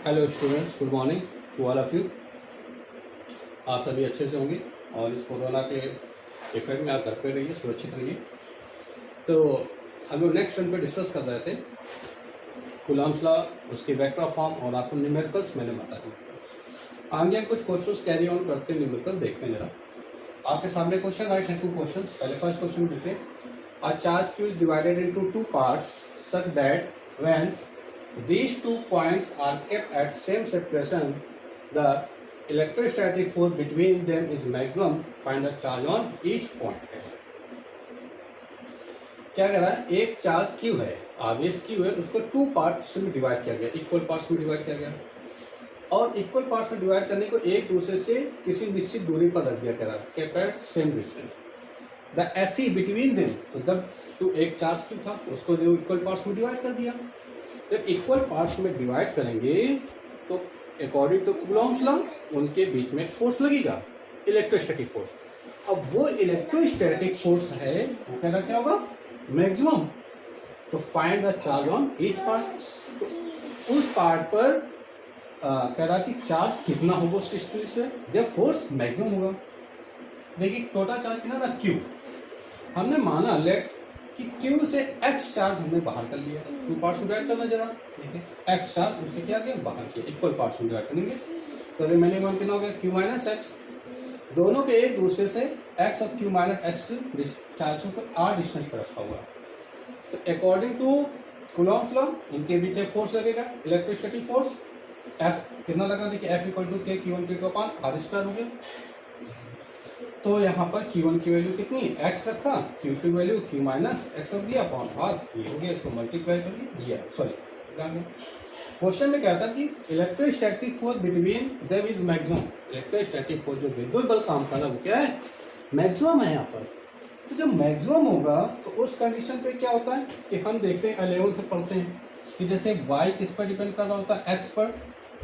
Hello students, good morning to all of you. आप सभी अच्छे से होंगे और इस कोरोना के इफेक्ट में आप घर पे रहिए, सुरक्षित रहिए। तो हम लोग नेक्स्ट टर्म पे डिस्कस कर रहे थे कूलम्ब्स लॉ, उसकी वेक्टर फॉर्म और आपको न्यूमेरिकल्स मैंने बता दिए। आगे हम कुछ क्वेश्चंस कैरी ऑन करते हैं, न्यूमेरिकल देखते हैं जरा। आपके सामने क्वेश्चन राइट है, 2 क्वेश्चन। पहले फर्स्ट क्वेश्चन देखते हैं। A charge Q is divided into 2 parts such that when these 2 points are kept at same separation, the electrostatic force between them is maximum. Find the charge on each point. क्या कह रहा है, एक charge Q है, आवेश Q है, उसको 2 parts में डिवाइड किया गया, इक्वल पार्ट्स में डिवाइड किया गया। और इक्वल पार्ट्स में डिवाइड करने को एक दूसरे से किसी निश्चित दूरी पर रख दिया, कह रहा है kept at same distance. The Fe between them, तो जब तो एक चार्ज क्यू था उसको जो इक्वल पार्ट्स में डिवाइड कर दिया। जब इक्वल पार्ट्स में डिवाइड करेंगे तो अकॉर्डिंग टू कूलम्ब्स लॉ उनके बीच में फोर्स लगेगा, इलेक्ट्रोस्टैटिक फोर्स। अब वो इलेक्ट्रोस्टैटिक फोर्स है वो कह रहा क्या होगा, मैक्सिमम। तो find the charge on each part. तो उस पार्ट पर कह रहा कि चार्ज कितना होगा उस डिस्टेंस से, जब फोर्स मैक्सिमम होगा। देखिए टोटल चार्ज कितना था, क्यू। हमने माना लेट कि Q से X चार्ज हमने बाहर कर लिया, 2 पार्ट्स में डिवाइड करना जरा। देखिए X चार्ज उससे क्या किया, बाहर किया, इक्वल पार्ट्स में डिवाइड करेंगे तो रिमेनिंग वन कितना हो गया, Q माइनस एक्स। दोनों के एक दूसरे से X और Q माइनस एक्स चार्जों को R डिस्टेंस पर रखा हुआ। तो अकॉर्डिंग टू कूलम्ब्स लॉ इनके बीच एक फोर्स लगेगा, इलेक्ट्रोस्टैटिक फोर्स। F कितना लग रहा है, देखिए F equal to K Q1 Q2 upon R square हो गया। तो यहाँ पर Q1 की वैल्यू कितनी, x रखा, Q2 की वैल्यू Q माइनस एक्स रख दिया अपॉन R, ये हो गया, इसको मल्टीप्लाई कर दिया। सॉरी, क्वेश्चन में क्या था कि electrostatic force between them is maximum. Electrostatic force जो विद्युत बल काम कर रहा है वो क्या है, मैक्सिमम है यहाँ पर। तो जब मैक्सिमम होगा तो उस कंडीशन पे क्या होता है कि हम देखते हैं 11th में पढ़ते हैं कि जैसे y किस पर डिपेंड कर रहा होता है, x पर।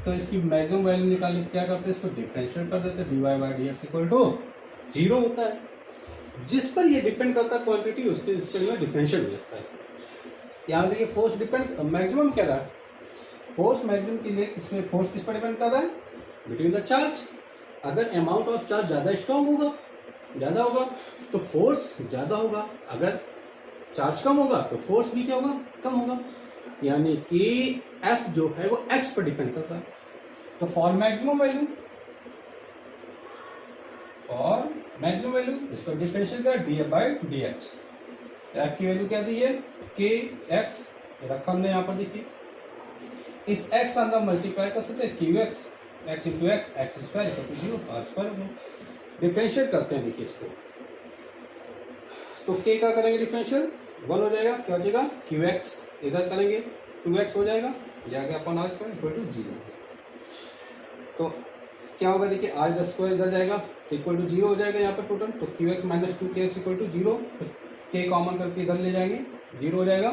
तो इसकी मैक्सिमम वैल्यू निकालने क्या करते हैं, इसको डिफरेंशिएट कर देते हैं, dy/dx इक्वल टू 0 होता है। जिस पर ये डिपेंड करता है क्वांटिटी, उसके में डिफरेंशियल हो जाता है। यहाँ देखिए फोर्स डिपेंड मैक्सिमम कह रहा है, फोर्स मैक्सिमम के लिए इसमें फोर्स किस पर डिपेंड कर रहा है, बिटवीन द चार्ज। अगर अमाउंट ऑफ चार्ज ज्यादा स्ट्रांग होगा, ज्यादा होगा तो फोर्स ज्यादा होगा, अगर चार्ज कम होगा तो फोर्स भी क्या होगा, कम होगा। यानी कि F जो है वो x पर डिपेंड कर रहा है। तो for maximum value, for maximum value इसको डिफरेंशियल कर df/dx। F की वैल्यू क्या दी है, kx रखा हमने यहाँ पर, देखिए इस x का अंदर मल्टीप्लाई कर सकते हैं, qx x into X square equal to 0, r square हो गया। डिफरेंशिएट करते हैं, देखिए इसको तो k का करेंगे डिफरेंशियल 1 हो जाएगा, क्या हो जाएगा qx, इधर करेंगे 2x हो जाएगा, यह आ गया upon r square equal to 0। तो क्या होगा, देखिए r का स्क्वायर इधर जाएगा इक्वल टू 0 हो जाएगा यहाँ पर टोटल। तो qx minus 2kx equal to 0, k common करके इधर ले जाएंगे, 0 हो जाएगा।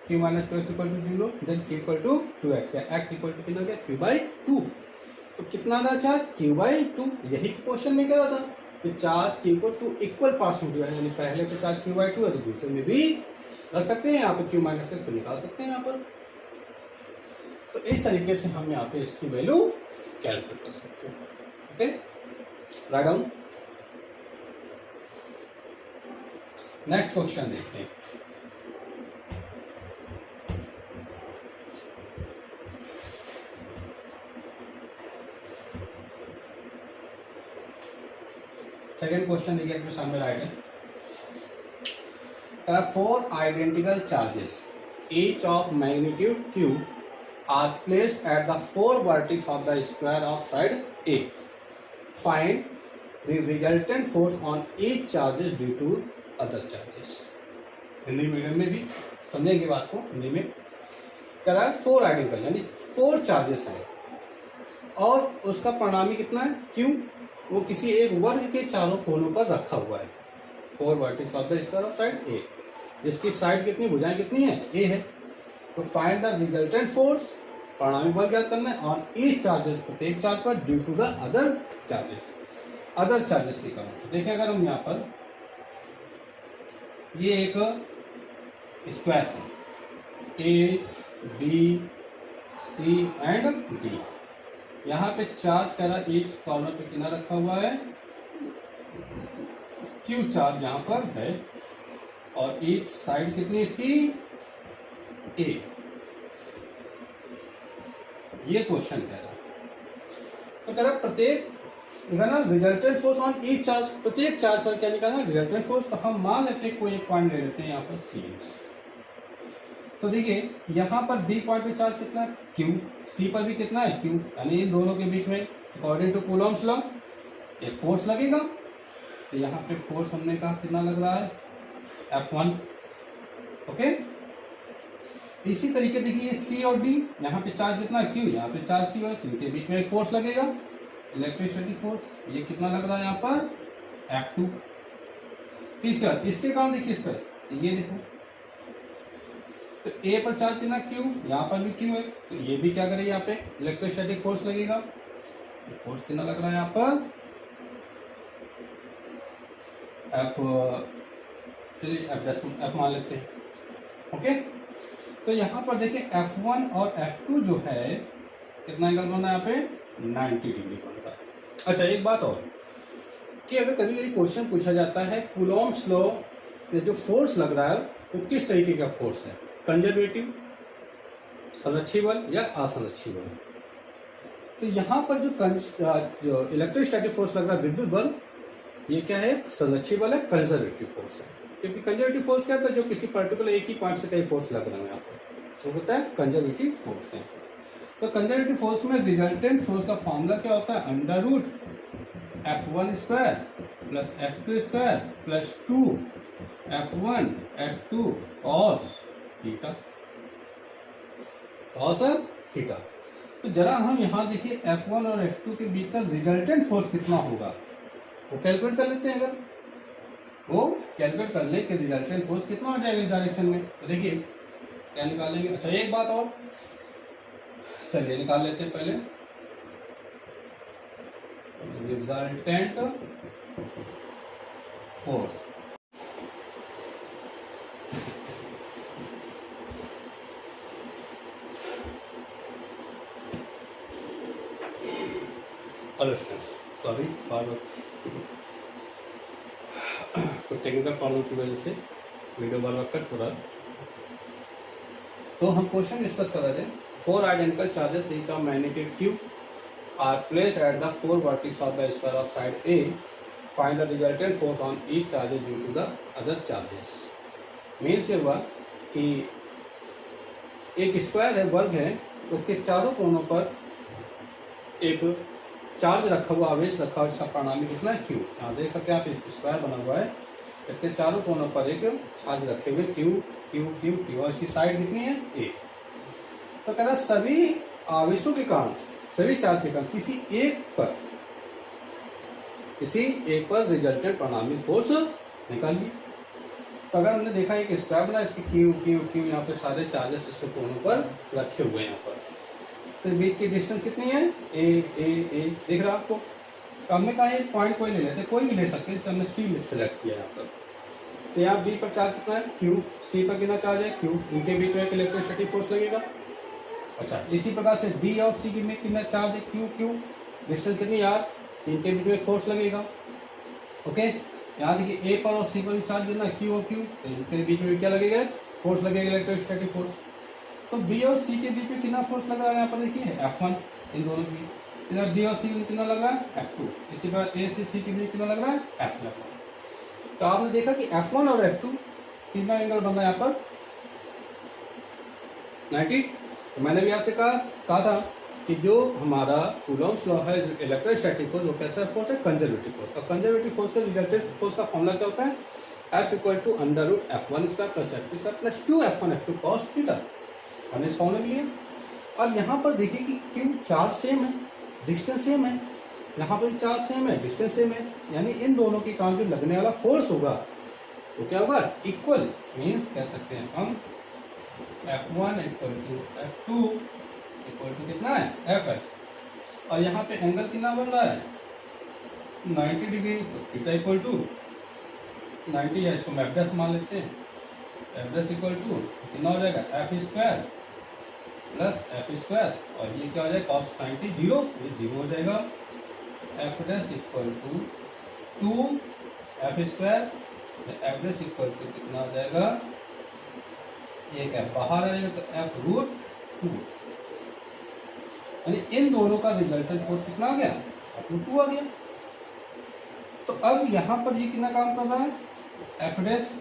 q minus 2x equal to 0, then q equal to 2x, या x इक्वल टू कितना गया, q/2। तो कितना था चार्ज, q/2। यही क्वेश्चन में कह रहा था कि चार्ज q को 2 इक्वल पार्ट्स में डिवाइड, यानी पहले तो चार्ज q/2 है तो दूसरे में भी रख सकते हैं, यहाँ पर q माइनस एक्स निकाल सकते हैं यहाँ पर। तो इस तरीके से हम यहाँ पे इसकी वैल्यू कैलकुलेट कर सकते हैं। Okay, write down. Next question देखते हैं। सेकेंड क्वेश्चन देखिए आपके सामने राइट है। 4 identical charges each of magnitude q are placed at the 4 vertex of the square of side A. Find the resultant force on each charges due to other charges. Hindi medium में भी समझेंगे बात को, हिंदी में कह रहा है 4 आइडेंटिकल यानी 4 चार्जेस हैं और उसका परिणामी कितना है, Q। वो किसी एक वर्ग के चारों कोनों पर रखा हुआ है, 4 vertex of the square of side A. इसकी साइड कितनी, भुजाएं कितनी है, ए है। तो फाइंड द रिजल्टेंट फोर्स, परिणामी बल ज्ञात करना है, ऑन ईच चार्जेस, प्रत्येक चार्ज पर, due to the other charges. Other charges निकालना। तो देखिए अगर हम यहाँ पर ये एक स्क्वायर है, A B C and D. यहाँ पे चार्ज कह रहा है ईच कॉर्नर पे कितना रखा हुआ है, क्यू चार्ज यहाँ पर है, और ईच साइड कितनी इसकी, ए। ये क्वेश्चन कह रहा है। तो कह रहा प्रत्येक निकालना resultant force on each charge, प्रत्येक चार्ज पर क्या निकालना, रिजल्टेंट फोर्स। तो हम मान लेते हैं कोई एक पॉइंट ले लेते हैं यहाँ पर सी। तो देखिए यहाँ पर बी पॉइंट पे चार्ज कितना है, क्यू, सी पर भी कितना है, क्यू, यानी इन दोनों के बीच में अकॉर्डिंग टू कूलॉम्स लॉ एक फोर्स लगेगा। तो यहाँ पे फोर्स हमने कहा कितना लग रहा है, F1। ओके, इसी तरीके देखिए सी और डी, यहाँ पे चार्ज कितना है, क्यू, यहाँ पे चार्ज क्यू है, इनके बीच में एक फोर्स लगेगा, इलेक्ट्रोस्टैटिक फोर्स। ये कितना लग रहा है यहाँ पर, F2। तीसरा इसके कारण देखिए इस पर, तो ये देखो, तो ए पर चार्ज कितना, क्यू, यहाँ पर भी क्यू है, तो ये भी क्या करेगा, यहाँ पे इलेक्ट्रोस्टैटिक फोर्स लगेगा। फोर्स कितना लग रहा है यहाँ पर, एफ, चलिए एफ मान लेते हैं। ओके, तो यहाँ पर देखिए F1 और F2 जो है कितना एंगल बना है यहाँ पे, 90 डिग्री बनता है। अच्छा एक बात और कि अगर कभी कभी क्वेश्चन पूछा जाता है कूलॉम्स लॉ में जो फोर्स लग रहा है वो किस तरीके का फोर्स है, कंजर्वेटिव, संरक्षी बल या असंरक्षी बल। तो यहाँ पर जो इलेक्ट्रोस्टैटिक फोर्स लग रहा है, विद्युत बल, ये क्या है, संरक्षी बल है, कंजर्वेटिव फोर्स है। क्योंकि कंजर्वेटिव फोर्स क्या होता है, जो किसी पर्टिकुलर एक ही पॉइंट से कई फोर्स लग रहे हैं यहाँ पर, तो होता है कंजर्वेटिव फोर्स है। तो कंजर्वेटिव फोर्स में रिजल्टेंट फोर्स का फॉर्मूला क्या होता है, under root F1 square plus F2 square plus 2 F1 F2 cos theta, cos theta. तो जरा हम यहाँ देखिए F1 और F2 के बीच का रिजल्टेंट फोर्स कितना होगा वो कैलकुलेट कर लेते हैं। अगर वो कैलकुलेट कर ले कि रिजल्टेंट फोर्स कितना हो जाएगा इस डायरेक्शन में, तो देखिए क्या निकालेंगे। अच्छा एक बात और, चलिए निकाल लेते हैं पहले रिजल्टेंट फोर्स। सॉरी तो टेक्निकल प्रॉब्लम की वजह से वीडियो बार बार कट हो रहा है। तो हम क्वेश्चन डिस्कस कर रहे थे, 4 identical charges each of magnetic cube are placed at the 4 vertex of the square of side A, find the resultant force on each charges due to the other charges. Means ये हुआ कि एक square है, वर्ग है, उसके चारों कोनों पर एक चार्ज रखा हुआ, आवेश रखा हुआ, इसका परिणामी कितना है, क्यू। यहाँ देख सकते हैं आप, इस स्क्वायर बना हुआ है, इसके चारों कोनों पर एक चार्ज रखे हुए, क्यू क्यू क्यू क्यू, और इसकी साइड कितनी है, ए। तो कह रहा सभी आवेशों के कारण, सभी चार्ज के कारण किसी एक पर रिजल्टेंट परिणामी फोर्स निकालिए। तो अगर हमने देखा एक स्क्वायर बना, इसके क्यू क्यू क्यू, यहाँ पे सारे चार्जेस इसके कोनों पर रखे हुए हैं यहाँ पर, तो बीच की डिस्टेंस कितनी है, ए ए ए, दिख रहा है आपको। तो हमने कहा एक पॉइंट कोई ले लेते, कोई भी ले सकते हैं, जैसे हमने सी सिलेक्ट किया यहाँ पर। तो यहाँ बी पर चार्ज कितना है, क्यू, सी पर कितना चार्ज है, क्यू, इनके बीच में एक इलेक्ट्रोस्टैटिक फोर्स लगेगा। अच्छा इसी प्रकार से डी और सी के में कितना चार्ज है, क्यू क्यू, डिस्टेंस कितनी आर, इनके बीच में एक फोर्स लगेगा। ओके, यहाँ देखिए ए पर और सी पर भी चार्ज देना, क्यू और क्यू, तो इनके बीच में क्या लगेगा, फोर्स लगेगा, इलेक्ट्रोस्टैटिक फोर्स। तो बी और सी के बीच में कितना फोर्स लग रहा है, यहाँ पर देखिए F1, इन दोनों के बीच। इधर डी और सी में कितना लग रहा है, F2। इसी प्रकार ए से सी के बीच कितना लग रहा है, F1। तो आपने देखा कि F1 और F2 कितना एंगल बन रहा है यहाँ पर, 90। तो मैंने भी आपसे कहा था कि जो हमारा कूलॉम्स लॉ है इलेक्ट्रोस्टैटिक फोर्स, वो कैसा फोर्स है, कंजर्वेटिव फोर्स। और कंजर्वेटिव फोर्स का रिजल्टेंट फोर्स का फॉर्मूला क्या होता है, F equal to under root F1 square plus F2 square plus 2 F1 F2 cos theta. हमने इस फॉर्मूले के लिए। अब यहाँ पर देखिए कि क्यू चार्ज सेम है, डिस्टेंस सेम है, यहाँ पर चार्ज सेम है, डिस्टेंस सेम है, यानी इन दोनों के कारण जो लगने वाला फोर्स होगा वो क्या होगा, इक्वल। मीन्स कह सकते हैं हम F1 equal to F2 equal to कितना है, F है। और यहाँ पे एंगल कितना बन रहा है, 90 डिग्री, तो थीटा इक्वल टू 90 है, इसको हम F' मान लेते हैं। F' इक्वल टू कितना हो जाएगा, F square plus F square, और ये क्या हो जाएगा कॉस 90 जीरो, ये जीरो हो जाएगा। F dash equal to 2 F square, F dash equal to कितना हो जाएगा, एक एफ बाहर आएगा तो एफ रूट 2, यानी इन दोनों का रिजल्टेंट फोर्स कितना आ गया, एफ रूट 2 आ गया। तो अब यहां पर ये कितना काम कर रहा है, एफ डैश,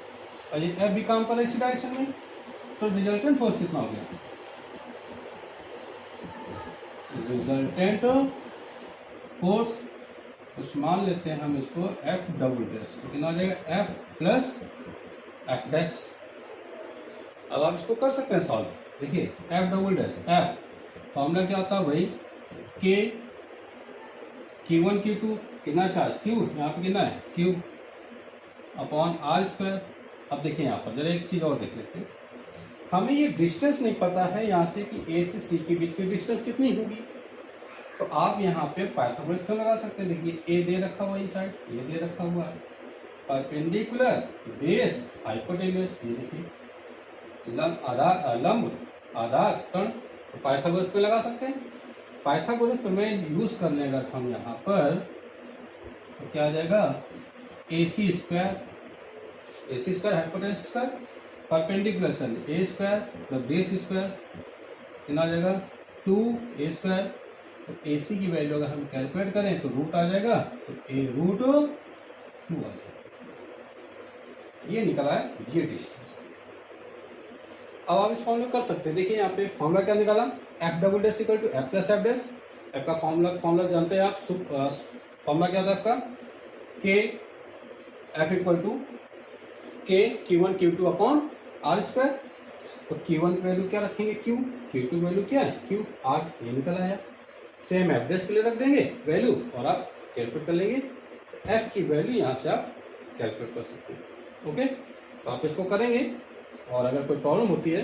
और ये एफ भी काम कर रहा है इसी डायरेक्शन में, तो रिजल्टेंट फोर्स कितना हो गया, रिजल्टेंट फोर्स कुछ मान लेते हैं हम इसको एफ डबल डैश, तो कितना हो जाएगा एफ प्लस एफ डैश। अब आप इसको कर सकते हैं सॉल्व, देखिए F double dash, F formula क्या होता है वही, के Q1 Q2 कितना चार्ज Q, यहाँ पे कितना है Q अपॉन आर स्क्वायर। अब देखिए यहाँ पर जरा एक चीज और देख लेते हैं, हमें ये डिस्टेंस नहीं पता है यहाँ से कि ए से सी के बीच की डिस्टेंस कितनी होगी, तो आप यहाँ पे पाइथागोरस थ्योरम लगा सकते हैं। देखिए ए दे रखा हुआ है, साइड ए दे रखा हुआ है, परपेंडिकुलर बेस हाइपोटेन्यूस, ये देखिए लंब आधार कर्ण, तो पाइथागोरस पे लगा सकते हैं। पाइथागोरस प्रमेय यूज कर लें अगर हम यहाँ पर, तो क्या आ जाएगा ए सी स्क्वायर हाइपोटेन्यूस स्क्वायर परपेंडिकुलर सन ए स्क्वायर प्लस बेस स्क्वायर कितना आ जाएगा 2a स्क्वायर। तो ए सी की वैल्यू अगर हम कैलकुलेट करें तो रूट आ जाएगा, तो ए रूट 2 आ जाएगा, ये निकला है ये डिस्टेंस। अब आप इस फॉर्मूला कर सकते हैं, देखिए यहाँ पे फॉर्मूला क्या निकाला, F double dash equal to F plus F dash. F का फॉर्मूला जानते हैं आप, फॉर्मूला क्या था आपका, के एफ इक्वल टू के Q1 Q2 upon R square. तो Q1 की वैल्यू क्या रखेंगे Q, Q2 की वैल्यू क्या है Q, R, ये निकल आया। सेम एफ डैश के लिए रख देंगे वैल्यू और आप कैलकुलेट कर लेंगे, एफ की वैल्यू यहाँ से आप कैलकुलेट कर सकते हैं। ओके, तो आप इसको करेंगे, और अगर कोई प्रॉब्लम होती है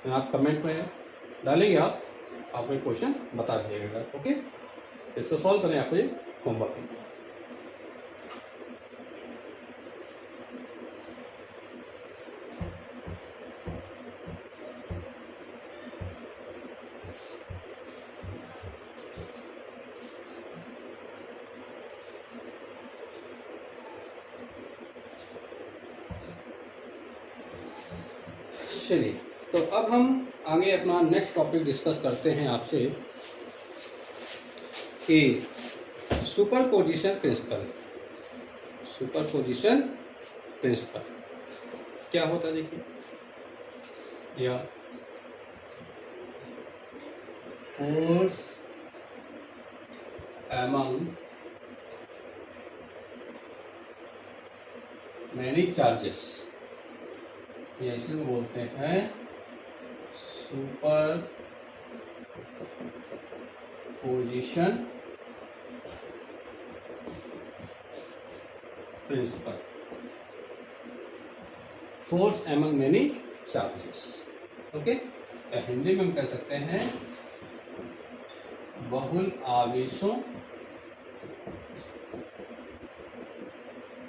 तो आप कमेंट में डालेंगे, आप एक क्वेश्चन बता दीजिएगा। ओके, इसको सॉल्व करें, आपको ये होमवर्क है। चलिए, तो अब हम आगे अपना नेक्स्ट टॉपिक डिस्कस करते हैं आपसे कि सुपरपोजिशन प्रिंसिपल। सुपरपोजिशन प्रिंसिपल क्या होता है, देखिए, या फोर्स एमंग मैनी चार्जेस, ये इसे बोलते हैं superposition principle, force among many charges. Okay, Hindi में हम कह सकते हैं बहुल आवेशों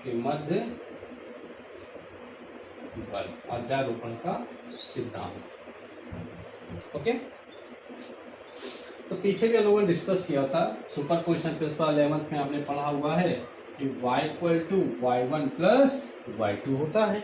के मध्य बल, अध्यारोपण का सिद्धांत। ओके, तो पीछे भी हम लोगों ने डिस्कस किया था सुपरपोजिशन प्रिंसिपल, 11th में आपने पढ़ा हुआ है कि y equal to y1 plus y2 होता है।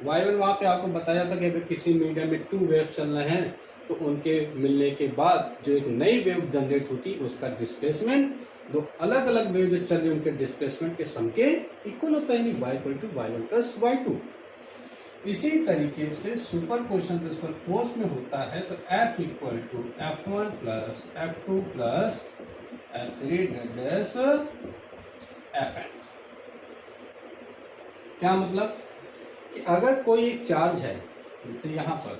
y1 वहां पे आपको बताया था कि अगर किसी मीडियम में 2 वेव चल रहे हैं तो उनके मिलने के बाद जो एक नई वेव जनरेट होती है उसका डिस्प्लेसमेंट दो अलग अलग वेव जो चल रही है उनके डिस्प्लेसमेंट के सम के इक्वल होता है, y equal to y1 plus y2। इसी तरीके से सुपरपोजिशन प्रिंसिपल फोर्स में होता है, तो F equal to F1 plus F2 plus F3 dash Fn। क्या मतलब कि अगर कोई एक चार्ज है, जैसे यहाँ पर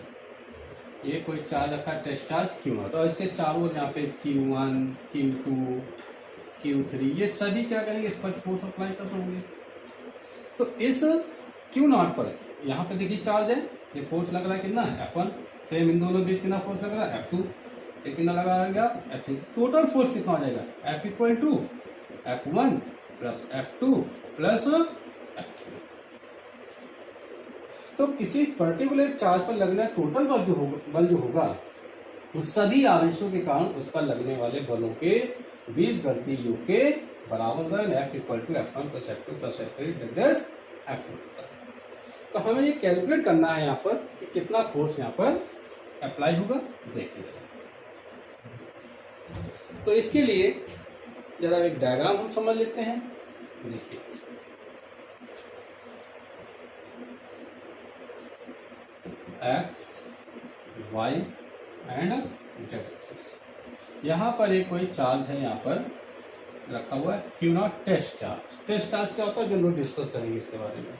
ये कोई चार्ज रखा है, टेस्ट चार्ज Q1, तो इसके चारों यहाँ पे Q1 Q2 Q3 ये सभी क्या करेंगे, इस पर फोर्स अप्लाई कर देंगे। तो इस Q0 पर यहाँ पे देखिए चार्ज है, ये फोर्स लग रहा है कितना, F1, सेम इन दोनों बीच कितना फोर्स लग रहा है F2, ये कितना लगा रहेगा F3, टोटल फोर्स कितना हो जाएगा F equal to F1 plus F2 plus F3। तो किसी पर्टिकुलर चार्ज पर लगना टोटल बल जो होगा सभी आवेशों के कारण उस पर लगने वाले बलों के बीजगणितीय योग के बराबर होगा। F equal to F1 plus F2 plus F3 F1। तो हमें ये कैलकुलेट करना है यहाँ पर कि कितना फोर्स यहाँ पर अप्लाई होगा। देखिए, तो इसके लिए जरा एक डायग्राम हम समझ लेते हैं। देखिए, X Y and Z axis, यहाँ पर एक कोई चार्ज है यहाँ पर रखा हुआ है Q naught test charge. Test charge क्या होता है, जो लोग डिस्कस करेंगे इसके बारे में।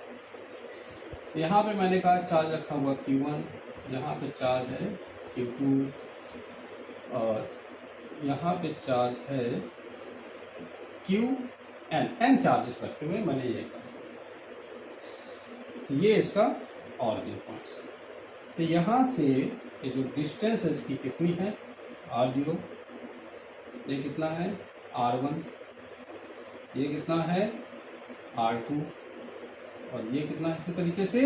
यहाँ पे मैंने कहा चार्ज रखा हुआ Q1, यहाँ पे चार्ज है Q2 और यहाँ पे चार्ज है Qn। n चार्जेस रखे हुए मैंने ये कहा। ये इसका ऑरिजिन पॉइंट्स। तो यहाँ से ये जो डिस्टेंस है इसकी कितनी है, r0, ये कितना है r1, ये कितना है r2 और ये कितना है इसी तरीके से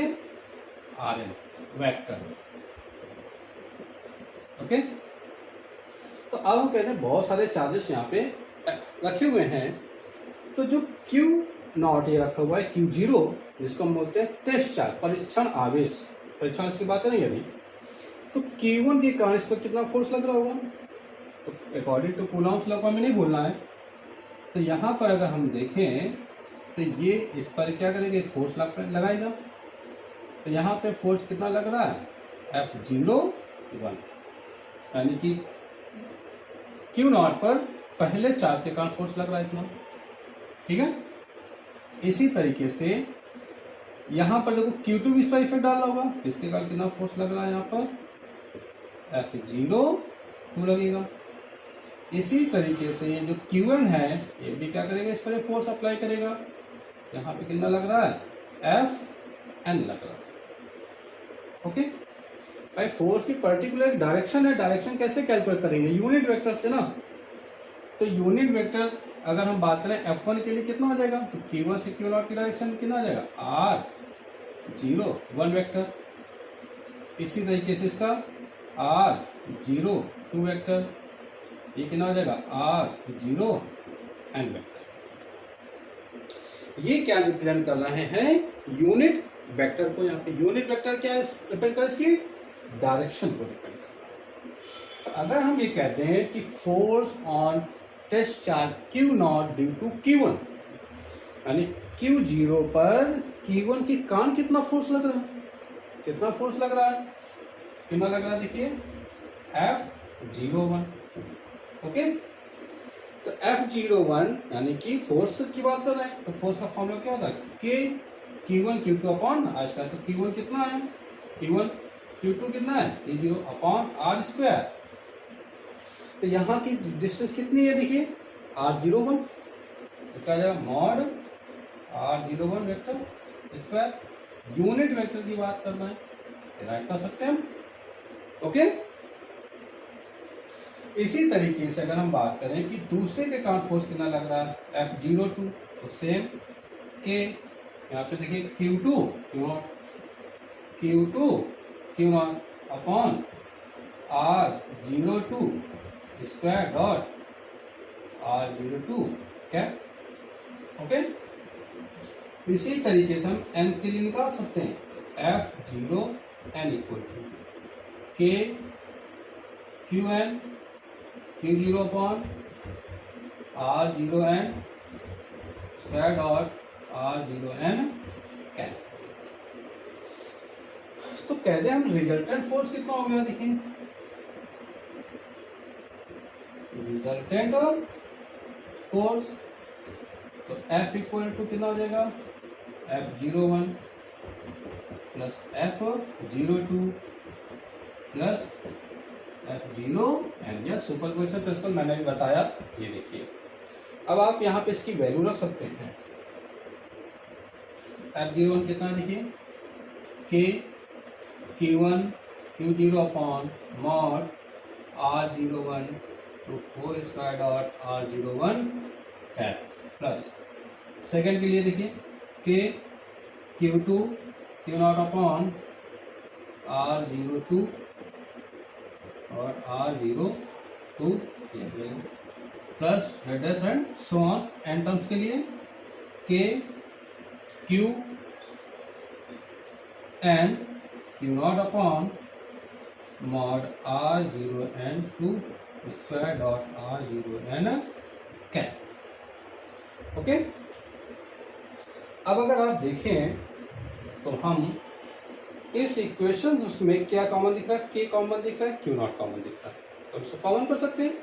rn वेक्टर। ओके, तो अब हम कहते हैं बहुत सारे चार्जेस यहाँ पे रखे हुए हैं। तो जो Q0 ये रखा हुआ है Q0, जिसको हम बोलते हैं टेस्ट चार्ज, परीक्षण आवेश, परीक्षण की बात करेंगे अभी। तो Q1 के कारण इस पर कितना फोर्स लग रहा होगा, तो अकॉर्डिंग टू कूलॉम्स लॉ में नहीं बोलना है। तो यहाँ पर अगर हम देखें तो ये इस पर क्या करेंगे, फोर्स लगाएगा। तो यहाँ पे फोर्स कितना लग रहा है, F01, यानी कि Q0 पर पहले चार्ज के कारण फोर्स लग रहा है इतना। ठीक है, इसी तरीके से यहाँ पर देखो Q2 भी इस पर इफेक्ट डाल रहा होगा, इसके कारण कितना फोर्स लग रहा है, यहाँ पर F02 लगेगा। इसी तरीके से ये जो Qn है ये भी क्या करेगा, इस पर फोर्स अप्लाई करेगा। यहाँ पे कितना लग रहा है, Fn लग रहा है। ओके भाई, फोर्स की पर्टिकुलर डायरेक्शन है, डायरेक्शन कैसे कैलकुलेट करेंगे, यूनिट वेक्टर से ना। तो यूनिट वेक्टर अगर हम बात करें F1 के लिए कितना हो जाएगा, तो Q1 से Q0 की डायरेक्शन कितना आ जाएगा, R01 वेक्टर। इसी तरीके से इसका R02 वेक्टर, ये कितना हो जाएगा, R0n वेक्टर। ये क्या रिप्रेजेंट कर रहे हैं, यूनिट वेक्टर को। यहाँ पे यूनिट वेक्टर क्या है, डिपेंड कर इसकी डायरेक्शन को डिपेंड करता है। अगर हम ये कहते हैं कि force on test charge Q0 due to Q1, यानी Q0 पर Q1 के कारण कितना फोर्स लग रहा है, कितना फोर्स लग रहा है, कितना लग रहा है, देखिए F01। ओके, तो F01 यानी कि फोर्स की बात कर रहे हैं। तो फोर्स का फॉर्मूला क्या होता है, Q1 Q2 upon r square. तो Q1 कितना है, Q1 Q2 कितना है, Q0 अपॉन r स्क्वायर। तो यहाँ की डिस्टेंस कितनी है, देखिए R01, तो क्या जाएगा, mod R01 vector square. Unit vector की बात करना है, राइट कर सकते हैं हम। ओके, इसी तरीके से अगर हम बात करें कि दूसरे के कारण फोर्स कितना लग रहा है, F02, तो सेम के यहाँ पे देखिए Q2 upon R02 square dot R02 cap. Okay, इसी तरीके से हम n के लिए निकाल सकते हैं, F0n equal to K Qn Q0 upon R0n square dot R0n cap. तो कहते हैं हम रिजल्टेंट फोर्स कितना हो गया, देखिए रिजल्टेंट फोर्स। तो F इक्वल टू कितना हो जाएगा, F01 plus F02 plus F0n। यह सुपरपोजिशन प्रिंसिपल मैंने भी बताया, ये देखिए। अब आप यहाँ पे इसकी वैल्यू रख सकते हैं। F01 कितना, देखिए K Q1 Q0 upon mod R01 to 4 square dot R01 cap plus second के लिए देखिए K Q2 Q0 upon R02 और R0 2 plus radius and so on an terms के लिए K Q N Q0 upon mod R0 N 2 square dot R0 N cap. Okay, अब अगर आप देखें तो हम इस इक्वेशन में क्या कॉमन दिख रहा है, K कॉमन दिख रहा है, Q0 कॉमन दिख रहा है, तो इसको कॉमन कर सकते हैं।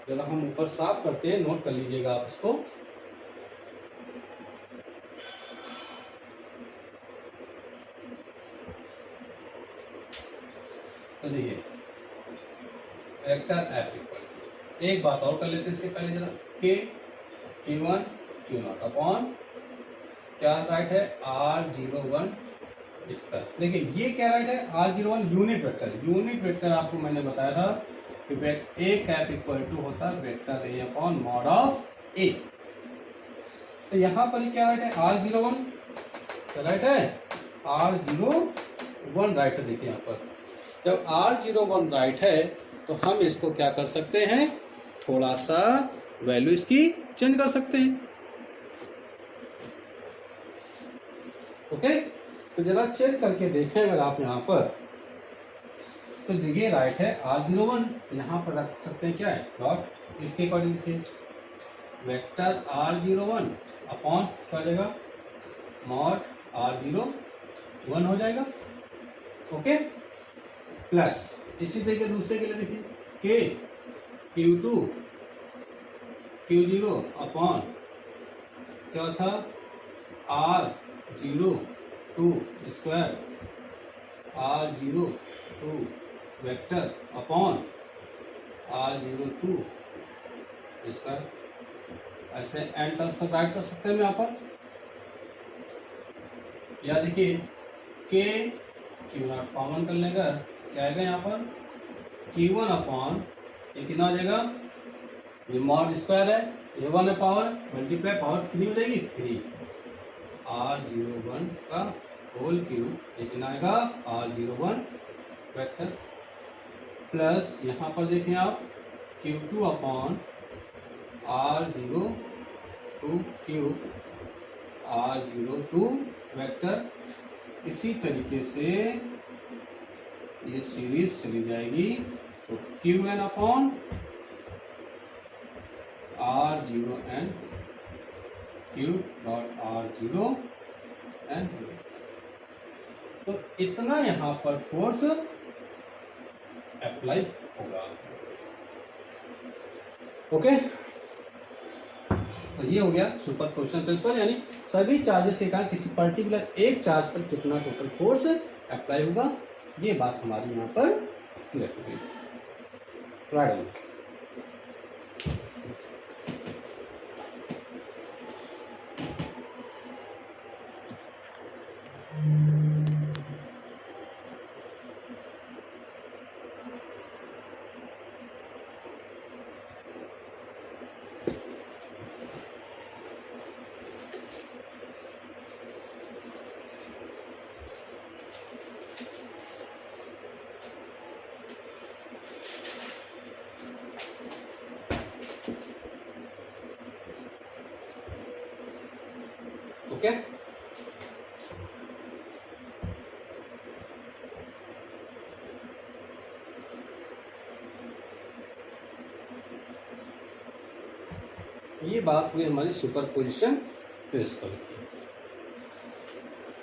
जरा हम ऊपर साफ करते हैं, नोट कर लीजिएगा आप इसको। तो देखिए वेक्टर F इक्वल, एक बात और कर लेते हैं इसके पहले जरा, K Q1 Q0 अपॉन क्या राइट है R01 इसका। देखिए ये क्या राइट है R01 unit vector. Unit vector आपको मैंने बताया था कि A कैप इक्वल टू होता है vector A upon mod of A। तो यहाँ पर क्या राइट है R01 राइट है, R01 राइट है। देखिए यहाँ पर जब R01 राइट है तो हम इसको क्या कर सकते हैं, थोड़ा सा वैल्यू इसकी चेंज कर सकते हैं। ओके, तो जरा चेक करके देखें अगर आप यहाँ पर, तो देखिए राइट है R01, यहाँ पर रख सकते हैं क्या है डॉट, इसके अकॉर्डिंग देखिए वेक्टर R01 अपॉन क्या हो जाएगा मॉड R01 हो जाएगा। ओके, प्लस इसी तरीके दूसरे के लिए देखिए K Q2 Q0 अपॉन क्या था R02 square R02 vector upon R02 square. ऐसे एन टर्म्स को राइट कर सकते हैं यहाँ पर, या देखिए K Q0 कॉमन कर लेगा, क्या आएगा यहाँ पर Q1 अपॉन ये कितना हो जाएगा, ये मॉड स्क्वायर है, ये 1 है पावर, मल्टीप्लाई पावर कितनी हो जाएगी 3, R01 का होल क्यूब, ये कितना आएगा R01 वेक्टर, प्लस यहाँ पर देखें आप Q2 upon R02 cube R02 vector. इसी तरीके से ये सीरीज चली जाएगी, तो Qn upon R0n cube dot R0n। तो इतना यहाँ पर फोर्स अप्लाई होगा। ओके, तो ये हो गया सुपरपोजिशन प्रिंसिपल, यानी सभी चार्जेस के कारण किसी पर्टिकुलर एक चार्ज पर कितना टोटल फोर्स अप्लाई होगा। ये बात हमारी यहाँ पर क्लियर हो गई। राइट, ओके, ये बात हुई हमारी सुपरपोजिशन प्रिंसिपल की।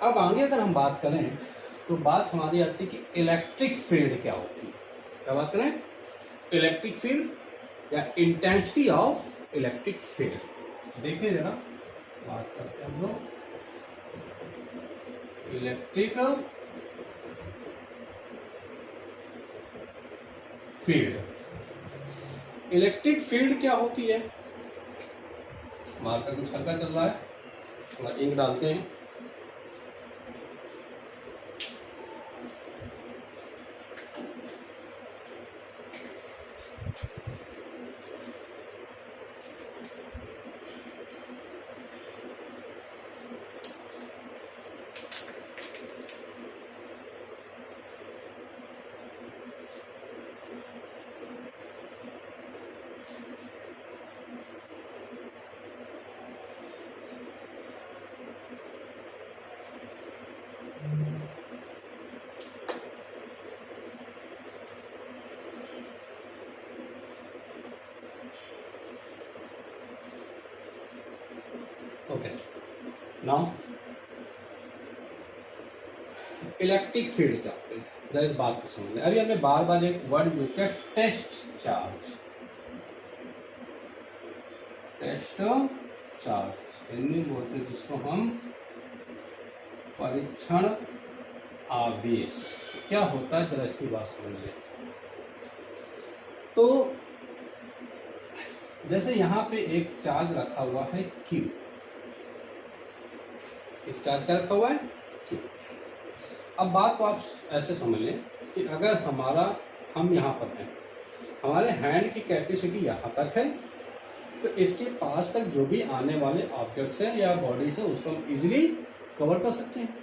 अब आगे अगर हम बात करें तो बात हमारी आती है कि इलेक्ट्रिक फील्ड क्या होती है। क्या बात करें, इलेक्ट्रिक फील्ड या इंटेंसिटी ऑफ इलेक्ट्रिक फील्ड। देखिए जरा बात करते हैं हम लोग इलेक्ट्रिक फील्ड। इलेक्ट्रिक फील्ड क्या होती है, मार्कर कुछ हल्का चल रहा है, थोड़ा इंक डालते हैं। नाउ इलेक्ट्रिक फील्ड क्या होती है, जरा इस बात को समझ लें। अभी हमने बार बार एक वर्ड यूज किया, test charge. Test charge Hindi में बोलते हैं जिसको हम परीक्षण आवेश। क्या होता है जरा इसकी बात समझ लें। तो जैसे यहाँ पे एक चार्ज रखा हुआ है Q, एक चार्ज क्या रखा हुआ है Q। अब बात को आप ऐसे समझ लें कि अगर हम यहाँ पर हैं, हमारे हैंड की कैपेसिटी यहाँ तक है, तो इसके पास तक जो भी आने वाले ऑब्जेक्ट्स हैं या बॉडीज है उसको हम इजीली कवर कर सकते हैं।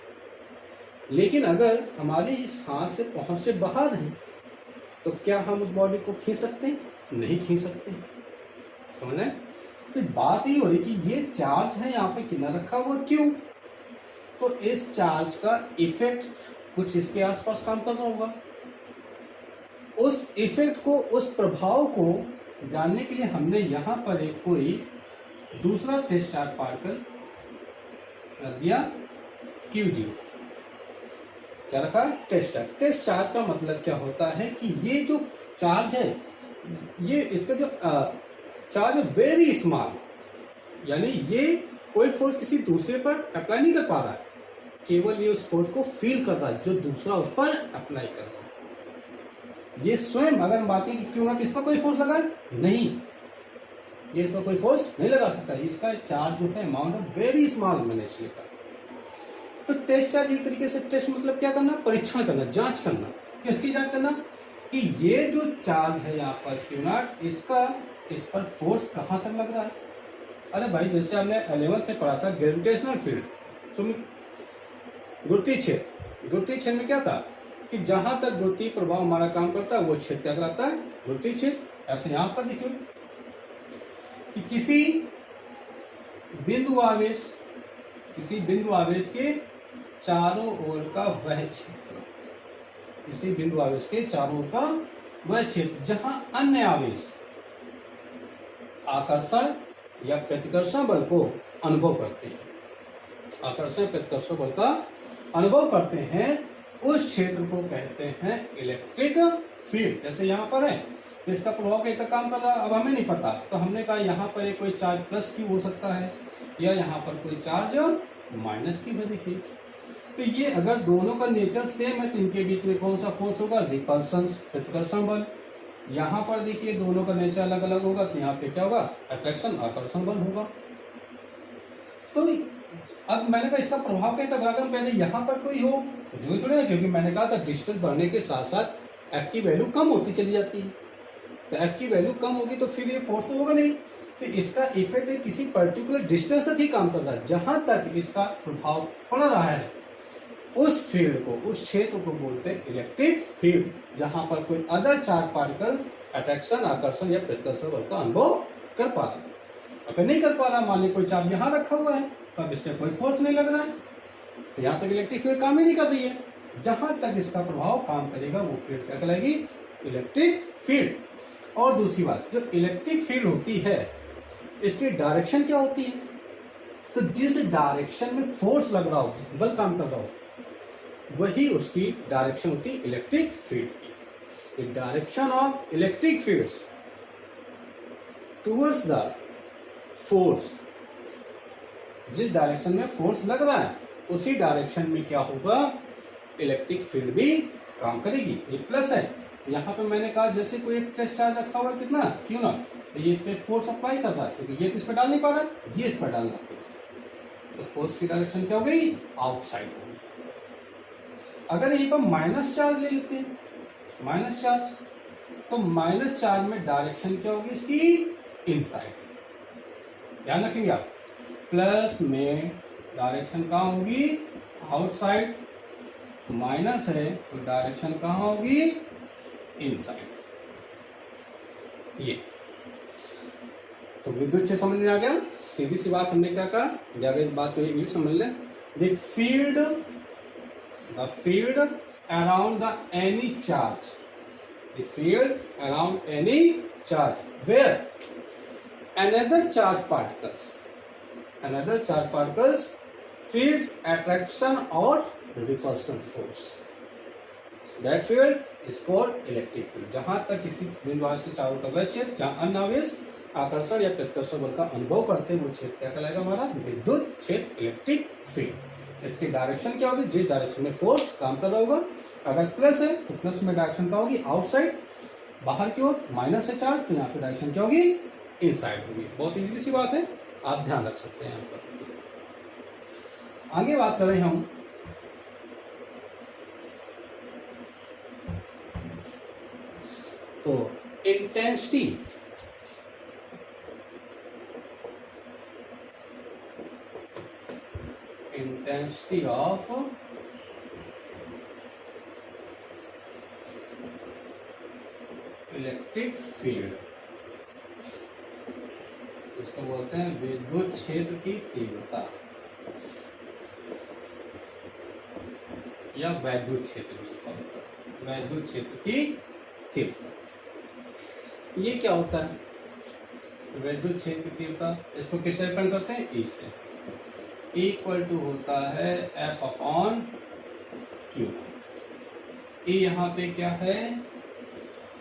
लेकिन अगर हमारी इस हाथ से पहुंच से बाहर है तो क्या हम उस बॉडी को खींच सकते हैं? नहीं खींच सकते। समझ रहे? तो बात ये हो रही कि ये चार्ज है यहाँ पे कितना रखा हुआ क्यों, तो इस चार्ज का इफेक्ट कुछ इसके आसपास काम कर रहा होगा। उस इफेक्ट को, उस प्रभाव को जानने के लिए हमने यहाँ पर एक कोई दूसरा टेस्ट चार्ज पार्टिकल रख दिया Q0। क्या रखा? Test charge. टेस्ट चार्ज का मतलब क्या होता है कि ये जो चार्ज है, ये इसका जो चार्ज है वेरी स्मॉल, यानी ये कोई फोर्स किसी दूसरे पर अप्लाई नहीं कर पा रहा है, केवल ये उस फोर्स को फील कर रहा है जो दूसरा उस पर अप्लाई कर रहा है। ये स्वयं अगर बात की क्यों ना इस पर कोई फोर्स लगा नहीं, ये इस पर कोई फोर्स नहीं लगा सकता। इसका चार्ज जो है अमाउंट ऑफ वेरी स्मॉल मैंने इसलिए कहा। तो टेस्ट चार्ज एक तरीके से, टेस्ट मतलब क्या करना? परीक्षण करना, जांच करना। किसकी जांच करना? कि ये जो चार्ज है यहाँ पर Q0, इसका इस पर फोर्स कहाँ तक लग रहा है। अरे भाई जैसे हमने 11th में पढ़ा था ग्रेविटेशनल फील्ड, तो गुरुत्वीय क्षेत्र। गुरुत्वीय क्षेत्र में क्या था कि जहां तक गुरुत्वीय प्रभाव हमारा काम करता है वो क्षेत्र क्या कहलाता है? गुरुत्वीय क्षेत्र। ऐसे यहां पर देखिए कि किसी बिंदु आवेश के चारों ओर का वह क्षेत्र, किसी बिंदु आवेश के चारों ओर का वह क्षेत्र जहां अन्य आवेश आकर्षण या प्रतिकर्षण बल को अनुभव करते हैं, आकर्षण प्रतिकर्षण बल का अनुभव करते हैं, उस क्षेत्र को कहते हैं इलेक्ट्रिक फील्ड। जैसे यहाँ पर है तो इसका प्रभाव कहीं तक काम कर रहा है, अब हमें नहीं पता, तो हमने कहा यहाँ पर कोई चार्ज प्लस Q हो सकता है या यहाँ पर कोई चार्ज माइनस Q है। देखिए तो ये अगर दोनों का नेचर सेम है तो इनके बीच में कौन सा फोर्स होगा? रिपल्सन, प्रतिकर्षण बल। यहाँ पर देखिए दोनों का नेचर अलग अलग होगा तो यहाँ पे क्या होगा? अट्रैक्शन, आकर्षण बल होगा। तो अब मैंने कहा इसका प्रभाव कहीं तक अगर पहले यहाँ पर कोई हो जो थोड़ी ना, क्योंकि मैंने कहा था डिस्टेंस बढ़ने के साथ साथ F की वैल्यू कम होती चली जाती है, तो F की वैल्यू कम होगी तो फिर ये फोर्स तो होगा नहीं। तो इसका इफेक्ट किसी पर्टिकुलर डिस्टेंस तक ही काम कर रहा है, जहां तक इसका प्रभाव पड़ रहा है उस फील्ड को, उस क्षेत्र को बोलते हैं इलेक्ट्रिक फील्ड। जहां पर कोई अदर चार्ज पार्टिकल अट्रैक्शन, आकर्षण या प्रतिकर्षण बल का अनुभव कर पा रहा है। अगर नहीं कर पा रहा, मान ली कोई चार्ज यहाँ रखा हुआ है तो अब इसमें कोई फोर्स नहीं लग रहा है, तो यहाँ तक इलेक्ट्रिक फील्ड काम ही नहीं कर रही है। जहां तक इसका प्रभाव काम करेगा वो फील्ड क्या कहलाएगी? Electric field. और दूसरी बात, जो इलेक्ट्रिक फील्ड होती है इसकी डायरेक्शन क्या होती है? तो जिस डायरेक्शन में फोर्स लग रहा हो, बल काम कर रहा हो, वही उसकी डायरेक्शन होती है इलेक्ट्रिक फील्ड की। The direction of electric fields towards the force, जिस डायरेक्शन में फोर्स लग रहा है उसी डायरेक्शन में क्या होगा? इलेक्ट्रिक फील्ड भी काम करेगी। ये प्लस है। यहाँ पे मैंने कहा जैसे कोई एक टेस्ट चार्ज रखा हुआ है कितना Q0, तो ये इस पे फोर्स अप्लाई कर रहा है क्योंकि ये तो इस पर डाल नहीं पा रहा, ये इस पर डाल रहा फोर्स, तो फोर्स की डायरेक्शन क्या हो गई? आउटसाइड हो गई। अगर यहीं पर माइनस चार्ज ले लेते हैं, माइनस चार्ज, तो माइनस चार्ज में डायरेक्शन क्या होगी इसकी? इनसाइड। ध्यान रखेंगे आप, प्लस में डायरेक्शन कहाँ होगी? आउटसाइड। माइनस है तो डायरेक्शन कहाँ होगी? इनसाइड। ये तो विद्युत क्षेत्र समझ में आ गया। सीधी सी बात हमने क्या कहा, ज्यादा इस बात को इंग्लिश समझ ले। The field around the any charge, the field around any charge where another charge particles feels attraction or repulsion force. That field is called electric field. जहां तक किसी बिंदु से चारों का वह क्षेत्र जहां अन्य आवेश आकर्षण या प्रतिकर्षण बल का अनुभव करते हैं वो क्षेत्र क्या कहलाएगा हमारा विद्युत क्षेत्र, इलेक्ट्रिक फील्ड। इसकी डायरेक्शन क्या होगी, जिस डायरेक्शन में फोर्स काम कर रहा होगा। अगर प्लस है तो प्लस में डायरेक्शन क्या होगी, आउटसाइड, बाहर की ओर। माइनस है चार्ज तो यहाँ पे डायरेक्शन क्या होगी, इनसाइड होगी। बहुत इजीली सी बात है, आप ध्यान रख सकते हैं यहाँ पर। आगे बात करें हम तो इंटेंसिटी ऑफ इलेक्ट्रिक फील्ड, इसको बोलते हैं विद्युत क्षेत्र की तीव्रता या वैद्युत क्षेत्र, वैद्युत क्षेत्र की तीव्रता। ये क्या होता है वैद्युत क्षेत्र की तीव्रता, इसको किससे डिपेंड करते हैं, ई से। इक्वल टू होता है एफ अपॉन क्यू। ई यहाँ पे क्या है,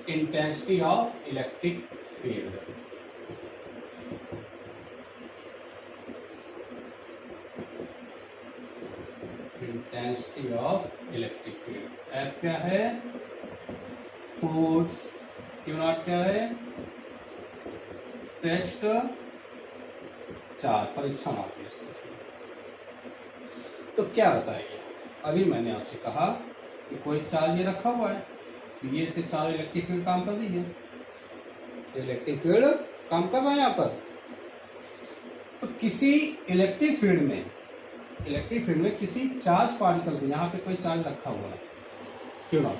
intensity of electric field. Intensity of electric field. F क्या है, फोर्स। क्यू नॉट क्या है, टेस्ट चार्ज, परीक्षण ऑफिस। तो क्या बताइए, अभी मैंने आपसे कहा कि कोई चार्ज ये रखा हुआ है, ये से चार्ज इलेक्ट्रिक फील्ड काम कर रही है, इलेक्ट्रिक फील्ड काम कर रहा है यहाँ पर। तो किसी इलेक्ट्रिक फील्ड में किसी चार्ज पार्टिकल को, यहाँ पे कोई चार्ज रखा हुआ है, क्यों ना,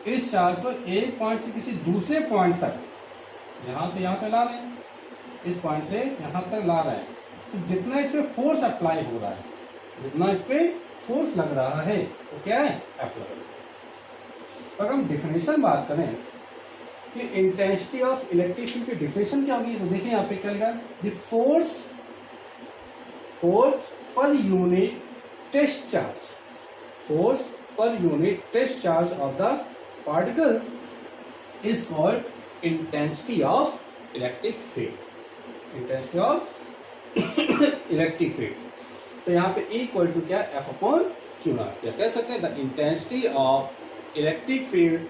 इस चार्ज को एक पॉइंट से किसी दूसरे पॉइंट तक, यहां से यहां पे ला रहे हैं, इस पॉइंट से यहां तक ला रहे हैं, तो जितना इस पे फोर्स अप्लाई हो रहा है, जितना इस पे फोर्स लग रहा है वो क्या है, एफ लग रहा है। अगर हम डिफिनेशन बात करें कि इंटेंसिटी ऑफ इलेक्ट्रिक फील्ड की डिफिनेशन क्या होगी, तो देखिए यहाँ पे क्या लिखा है, the force per unit test charge, force per unit test charge of the particle is called intensity of electric field, intensity of electric field। तो यहाँ पे इक्वल टू क्या, एफ अपॉन क्यू नॉट, या कह सकते हैं the intensity of electric field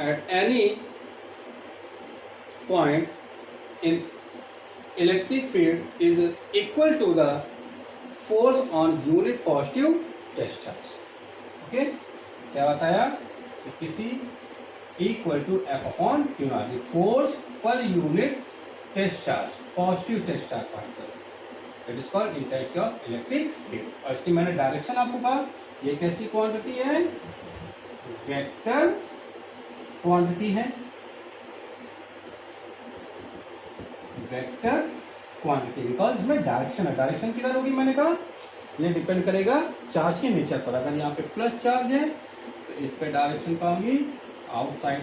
at any point in electric field is equal to the force on unit positive test charge. Okay, क्या बताया, किसी equal to F upon Q naught, force per unit test charge, positive test charge particles, it is called intensity of electric field. और इसकी मैंने direction आपको कहा, ये कैसी क्वांटिटी है, वेक्टर क्वांटिटी है, वेक्टर क्वांटिटी, बिकॉज इसमें डायरेक्शन है। डायरेक्शन किधर होगी, मैंने कहा ये डिपेंड करेगा चार्ज के नेचर पर। अगर यहाँ पे प्लस चार्ज है तो इस पे डायरेक्शन क्या होगी, आउटसाइड।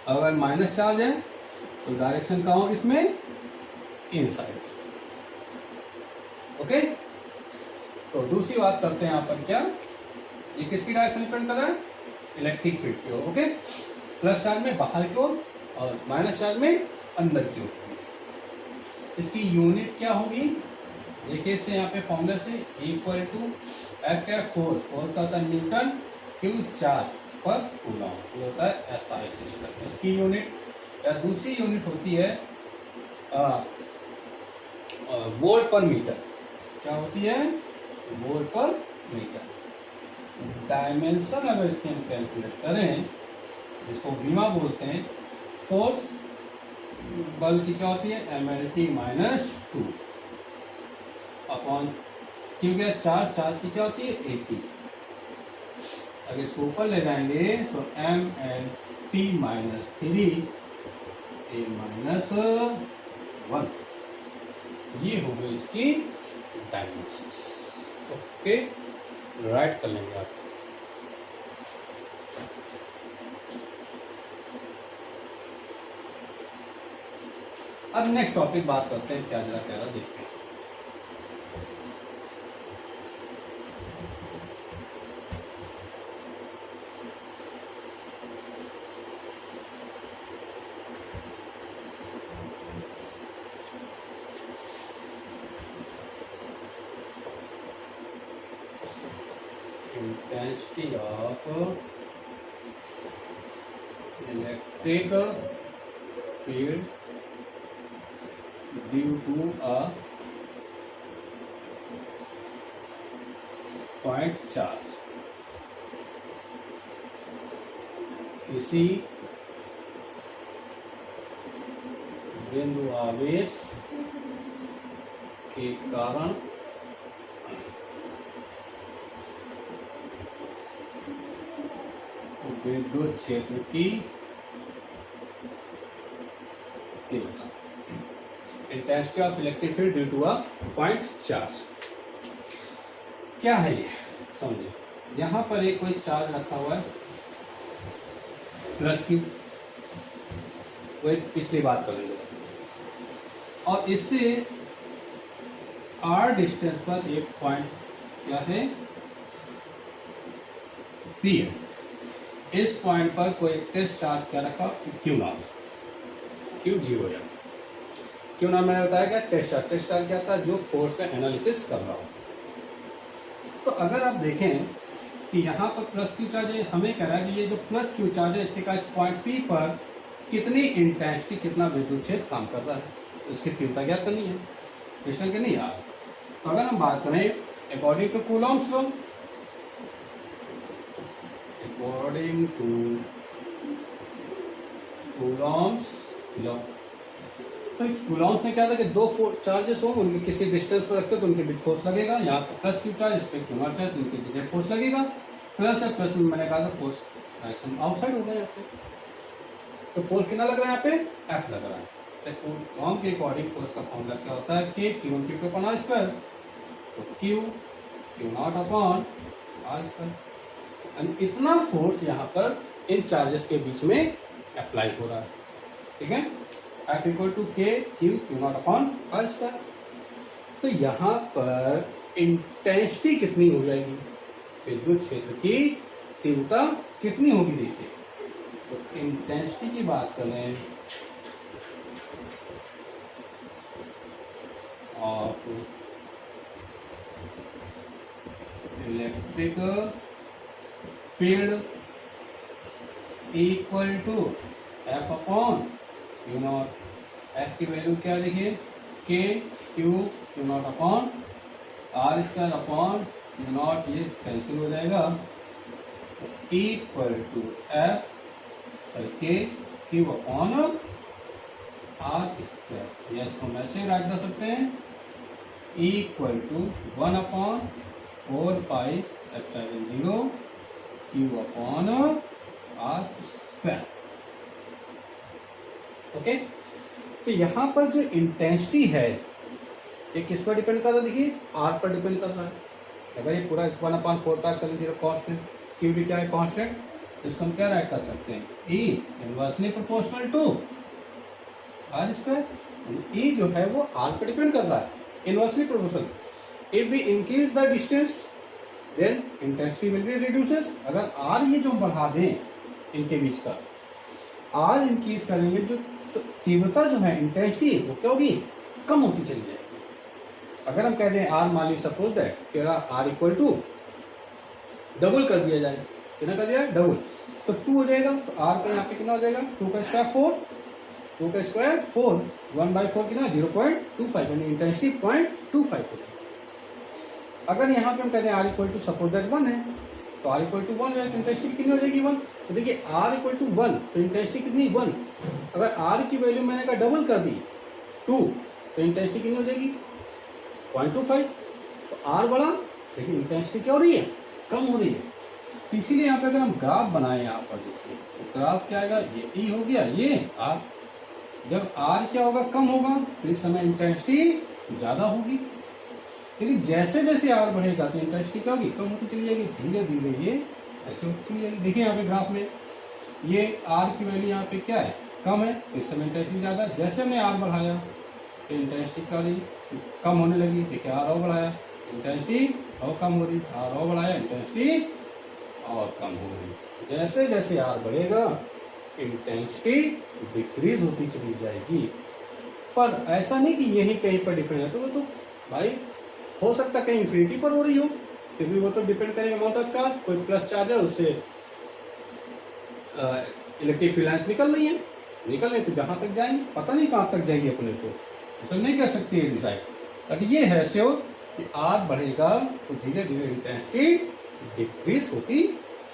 अगर माइनस चार्ज है तो डायरेक्शन क्या होगी इसमें, इनसाइड। ओके, तो दूसरी बात करते हैं यहाँ पर, क्या ये किसकी डायरेक्शन डिपेंड कर रहा है, इलेक्ट्रिक फील्ड की ओर। ओके, प्लस चार्ज में बाहर की ओर और माइनस चार्ज में अंदर की ओर। इसकी यूनिट क्या होगी, देखिए इससे यहाँ पे फॉर्मूला से इक्वल टू एफ क्या है, फोर्स का होता है न्यूटन, क्यू चार्ज पर कूलम, ये होता है एसआई सिस्टम। इसकी यूनिट या दूसरी यूनिट होती है वोल्ट पर मीटर। क्या होती है, वोल्ट पर मीटर। डायमेंशन अगर इसके हम कैलकुलेट करें, जिसको बीमा बोलते हैं, फोर्स बल की क्या होती है, mlt -2 अपॉन क्यों, क्या चार्ज की क्या होती है, 80। अगर इसको ऊपर ले जाएंगे तो mlt -3 A-1, ये हो गई इसकी डायमेंशंस। ओके, राइट कर लेंगे आप। अब नेक्स्ट टॉपिक बात करते हैं, क्या जरा कह रहा देखते हैं। Intensity of electric field due to a point charge। किसी बिंदु आवेश के कारण विद्युत क्षेत्र की तीव्रता, intensity of electric field due to a point charge. क्या है ये समझिए, यहां पर एक कोई चार्ज रखा हुआ है प्लस की, वो पिछली बात कर लेंगे, और इससे r डिस्टेंस पर एक पॉइंट क्या है P है। इस पॉइंट पर कोई टेस्ट चार्ज क्या रखा क्यू नाम, क्यू जीरो है। क्यू नाम मैंने बताया क्या टेस्ट चार्ज क्या था, जो फोर्स का एनालिसिस कर रहा हो। तो अगर आप देखें कि यहाँ पर प्लस क्यू चार्ज है, हमें कह रहा है कि ये जो प्लस क्यू चार्ज है इसके का इस पॉइंट पी पर कितनी इंटेंसिटी, कितना विद्युत क्षेत्र काम कर रहा है, इसकी तीव्रता ज्ञात करनी है, क्वेश्चन के नहीं यार। तो अगर हम बात करें according to Coulomb's law, according to Coulomb's law, तो कूलॉम्स में क्या था कि दो चार्जेस हो, उनके किसी डिस्टेंस पर रखे तो उनके बीच फोर्स लगेगा। यहाँ पर प्लस क्यू चार्ज, इस पे क्यू नॉट चार्ज, तो उनके बीच फोर्स लगेगा। प्लस है, प्लस में मैंने कहा था फोर्स डायरेक्शन आउटसाइड होगा यहाँ पे, तो फोर्स कितना लग रहा है यहाँ पे एफ लग रहा है। तो कूलॉम के अकॉर्डिंग फोर्स का फॉर्मूला क्या होता है कि Q Q upon R square, तो Q not upon R square. इतना फोर्स यहाँ पर इन चार्जेस के बीच में अप्लाई हो रहा है, ठीक है। F equal to K Q not upon R square. तो यहाँ पर इंटेंसिटी कितनी हो जाएगी, विद्युत क्षेत्र की तीव्रता कितनी होगी देखिए। तो इंटेंसिटी की बात करें of electric field equal to F upon Q naught. F की वैल्यू क्या देखिए K Q not upon R square upon Q naught, ये कैंसिल हो जाएगा, equal to F K Q upon R square. यस को मैसे राइट कर सकते हैं, equal to 1 upon 4 pi epsilon 0 Q upon R square. Okay, तो यहां पर जो इंटेंसिटी है ये किस पर डिपेंड कर रहा है, देखिए आर पर डिपेंड कर रहा है। अगर ये पूरा 1/4 पाई एप्सिलॉन 0 कांस्टेंट, क्यू भी क्या है कांस्टेंट, इसको हम क्या राइट कर सकते हैं, E inversely proportional to R square. E जो है वो आर पर डिपेंड कर रहा है, inversely proportional. If we increase the distance then intensity will be reduces. अगर आर ये जो बढ़ा दें इनके बीच का, आर इंक्रीज करेंगे जो तो तीव्रता जो है इंटेंसिटी वो क्या होगी, कम होती चली जाएगी। अगर हम कह दें आर, मान ली सपोज दैट कि आर इक्वल टू डबल कर दिया जाए, कितना कर दिया डबल, तो 2 हो जाएगा। तो आर का यहाँ पे कितना हो जाएगा 2 का स्क्वायर 4, 2 का स्क्वायर 4, 1/4 कितना 0.25, यानी इंटेंसिटी 0.25 हो जाएगी। अगर यहाँ पे हम कहते हैं R equal to suppose that 1 है, तो आर इक्वल टू 1 है तो इंटेंसिटी कितनी हो जाएगी 1। तो देखिए आर इक्वल टू 1 तो इंटेंसिटी कितनी 1। अगर आर की वैल्यू मैंने कहा डबल कर दी 2 तो इंटेंसिटी कितनी हो जाएगी 0.25। तो आर बढ़ा लेकिन इंटेंसिटी क्या हो रही है, कम हो रही है। तो इसीलिए यहाँ पे अगर हम ग्राफ बनाए यहाँ पर देखिए, तो ग्राफ क्या आएगा, ये ई हो गया, ये आर। जब आर क्या होगा, कम होगा, तो इस समय इंटेंसिटी ज्यादा होगी। लेकिन जैसे जैसे आर बढ़ेगा तो इंटेंसिटी क्या होगी, कम होती चली जाएगी। धीरे धीरे ये ऐसे होती चली जाएगी। देखिए यहाँ पे ग्राफ में ये आर की वैल्यू यहाँ पे क्या है कम है तो इस समय इंटेंसिटी ज़्यादा है। जैसे हमने आर बढ़ाया तो इंटेंसिटी कम होने लगी। देखिए आर और बढ़ाया इंटेंसिटी और कम हो रही, आर और बढ़ाया इंटेंसिटी और कम हो रही। जैसे जैसे आर बढ़ेगा इंटेंसिटी डिक्रीज होती चली जाएगी। पर ऐसा नहीं कि यही कहीं पर डिफरेंट है, तो वो तो भाई हो सकता है कहीं इंफिनिटी पर हो रही हो, क्योंकि वो तो डिपेंड करेगा अमाउंट ऑफ चार्ज। कोई प्लस चार्ज है उससे इलेक्ट्रिक फील्ड लाइन्स निकल रही तो जहां तक जाएंगे पता नहीं कहां तक जाएंगे, अपने को उसमें नहीं कर सकती है डिसाइड। बट ये है श्योर कि आर बढ़ेगा तो धीरे धीरे इंटेंसिटी डिक्रीज होती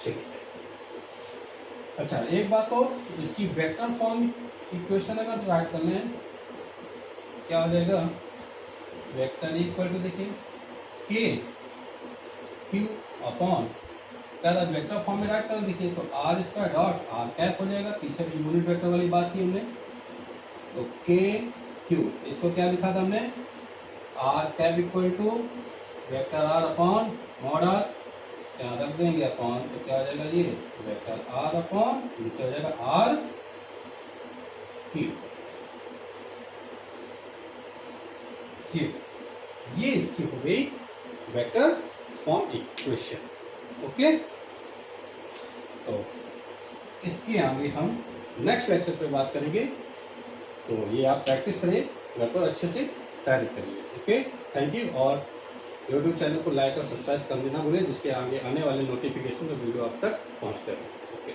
चली जाएगी। अच्छा एक बात और, इसकी वेक्टर फॉर्म इक्वेशन अगर राइट करना है क्या हो जाएगा, वेक्टर इक्वल टू देखिए के क्यू अपॉन क्या था वेक्टर फॉर्म में राइट करना। देखिए तो R square dot R cap हो जाएगा, पीछे भी यूनिट वेक्टर वाली बात की हमने। तो के क्यू इसको क्या लिखा था हमने, R cap equal to vector R upon mod R, यहाँ रख देंगे अपॉन तो क्या हो जाएगा ये वेक्टर आर अपॉन नीचे हो जाएगा आर क्यू। ये इसकी हो गई वेक्टर फॉर्म इक्वेशन। ओके तो इसके आगे हम नेक्स्ट लेक्चर पे बात करेंगे। तो ये आप प्रैक्टिस करें, घर पर अच्छे से तैयारी करिए। Okay thank you. और यूट्यूब चैनल को लाइक और सब्सक्राइब करना ना भूलें, जिसके आगे आने वाले नोटिफिकेशन का वीडियो आप तक पहुंचते रहे। ओके।